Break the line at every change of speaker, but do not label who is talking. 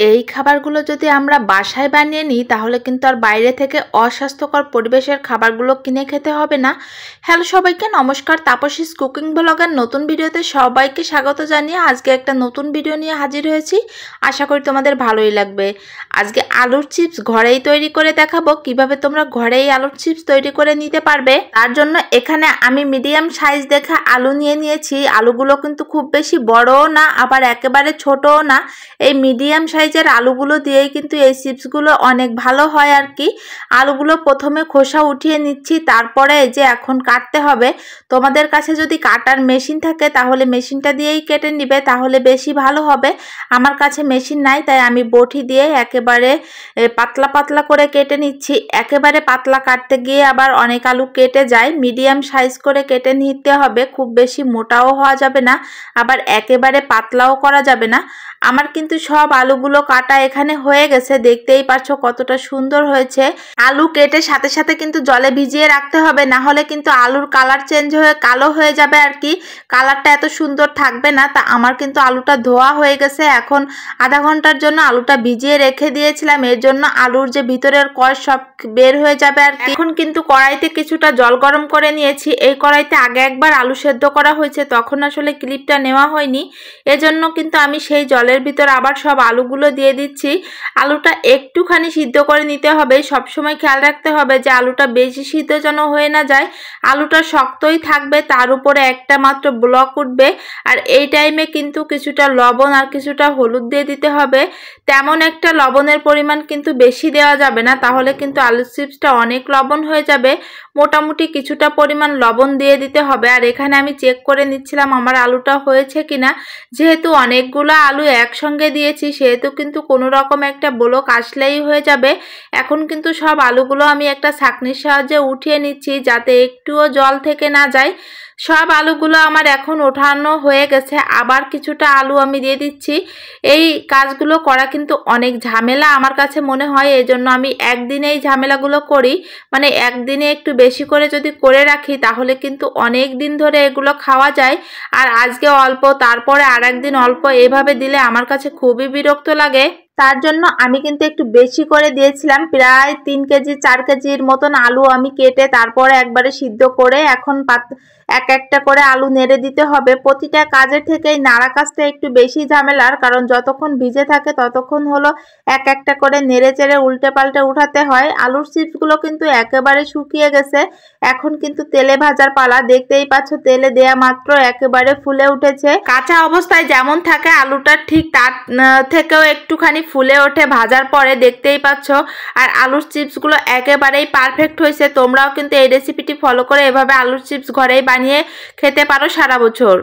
এই খাবারগুলো যদি আমরা বাসায় বানিয়ে নিই তাহলে কিন্তু আর বাইরে থেকে অস্বাস্থ্যকর পরিবেশের খাবারগুলো কিনে খেতে হবে না। হ্যালো সবাইকে, নমস্কার। তাপসীস কুকিং ব্লগের নতুন ভিডিওতে সবাইকে স্বাগত জানিয়ে আজকে একটা নতুন ভিডিও নিয়ে হাজির হয়েছি। আশা করি তোমাদের ভালোই লাগবে। আজকে আলুর চিপস ঘরেই তৈরি করে দেখাবো কিভাবে তোমরা ঘরেই আলুর চিপস তৈরি করে নিতে পারবে। তার জন্য এখানে আমি মিডিয়াম সাইজ দেখে আলু নিয়ে নিয়েছি। আলুগুলো কিন্তু খুব বেশি বড়ও না আবার একেবারে ছোটও না, এই মিডিয়াম সাইজের আলুগুলো দিয়েই কিন্তু এই চিপসগুলো অনেক ভালো হয় আর কি। আলুগুলো প্রথমে খোসা উঠিয়ে নিচ্ছি, তারপরে যে এখন কাটতে হবে। তোমাদের কাছে যদি কাটার মেশিন থাকে তাহলে মেশিনটা দিয়েই কেটে নিবে, তাহলে বেশি ভালো হবে। আমার কাছে মেশিন নাই, তাই আমি বটি দিয়ে একেবারে পাতলা পাতলা করে কেটে নিচ্ছি। একেবারে পাতলা কাটতে গিয়ে আবার অনেক আলু কেটে যায়। মিডিয়াম সাইজ করে কেটে নিতে হবে, খুব বেশি মোটাও হওয়া যাবে না আবার একেবারে পাতলাও করা যাবে না। আমার কিন্তু সব আলুগুলো কাটা এখানে হয়ে গেছে, দেখতেই পাচ্ছ কতটা সুন্দর হয়েছে। আলু কেটে সাথে সাথে কিন্তু জলে ভিজিয়ে রাখতে হবে, না হলে কিন্তু আলুর কালার চেঞ্জ হয়ে কালো হয়ে যাবে আর কি, কালারটা এত সুন্দর থাকবে না। তা আমার কিন্তু আলুটা ধোয়া হয়ে গেছে। এখন আধা ঘন্টার জন্য আলুটা ভিজিয়ে রেখে দিয়েছিলাম, এর জন্য আলুর যে ভিতরের কষ সব বের হয়ে যাবে আর কি। এখন কিন্তু কড়াইতে কিছুটা জল গরম করে নিয়েছি। এই কড়াইতে আগে একবার আলু সেদ্ধ করা হয়েছে, তখন আসলে ক্লিপটা নেওয়া হয়নি, এজন্য কিন্তু আমি সেই জলের ভিতর আবার সব আলুগুলো দিয়ে দিচ্ছি। আলুটা একটুখানি সিদ্ধ করে নিতে হবে, সবসময় খেয়াল রাখতে হবে যে আলুটা বেশি সিদ্ধ যেন হয়ে না যায়। আলুটা শক্তই থাকবে, তার উপরে একটা মাত্র ব্লক উঠবে। আর এই টাইমে কিন্তু কিছুটা লবণ আর কিছুটা হলুদ দিয়ে দিতে হবে। তেমন একটা লবণের পরিমাণ কিন্তু বেশি দেওয়া যাবে না, তাহলে কিন্তু আলু চিপসটা অনেক লবণ হয়ে যাবে। মোটামুটি কিছুটা পরিমাণ লবণ দিয়ে দিতে হবে। আর এখানে আমি চেক করে নিচ্ছিলাম আমার আলুটা হয়েছে কিনা। যেহেতু অনেকগুলো আলু একসঙ্গে দিয়েছি সেহেতু কিন্তু কোনো রকম একটা ব্লক আসলেই হয়ে যাবে। এখন কিন্তু সব আলুগুলো আমি একটা ছাঁকনির সাহায্যে উঠিয়ে নিচ্ছি যাতে একটুও জল থেকে না যায়। সব আলুগুলো আমার এখন ওঠানো হয়ে গেছে, আবার কিছুটা আলু আমি দিয়ে দিচ্ছি। এই কাজগুলো করা কিন্তু অনেক ঝামেলা আমার কাছে মনে হয়, এই জন্য আমি একদিনেই ঝামেলাগুলো করি। মানে একদিনে একটু বেশি করে যদি করে রাখি তাহলে কিন্তু অনেক দিন ধরে এগুলো খাওয়া যায়। আর আজকে অল্প, তারপরে আর একদিন অল্প, এভাবে দিলে আমার কাছে খুবই বিরক্ত লাগে। তার জন্য আমি কিন্তু একটু বেশি করে দিয়েছিলাম, প্রায় 3 কেজি 4 কেজির মতন আলু আমি কেটে তারপরে একবারে সিদ্ধ করে এখন এক একটা করে আলু নেড়ে দিতে হবে। প্রতিটা কাজের থেকেই নাড়া কাজটা একটু বেশি ঝামেলার, কারণ যতক্ষণ ভিজে থাকে ততক্ষণ হলো এক একটা করে নেড়ে চেড়ে উল্টে পাল্টে উঠাতে হয়। আলুর চিপসগুলো কিন্তু একেবারে শুকিয়ে গেছে, এখন কিন্তু তেলে ভাজার পালা। দেখতেই পাচ্ছ তেলে দেয়া মাত্র একেবারে ফুলে উঠেছে। কাঁচা অবস্থায় যেমন থাকে আলুটা ঠিক তার থেকেও একটুখানি ফুলে ওঠে ভাজার পরে, দেখতেই পাচ্ছ। আর আলুর চিপসগুলো একেবারেই পারফেক্ট হয়েছে। তোমরাও কিন্তু এই রেসিপিটি ফলো করে এভাবে আলুর চিপস ঘরেই বানিয়ে খেতে পারো সারা বছর।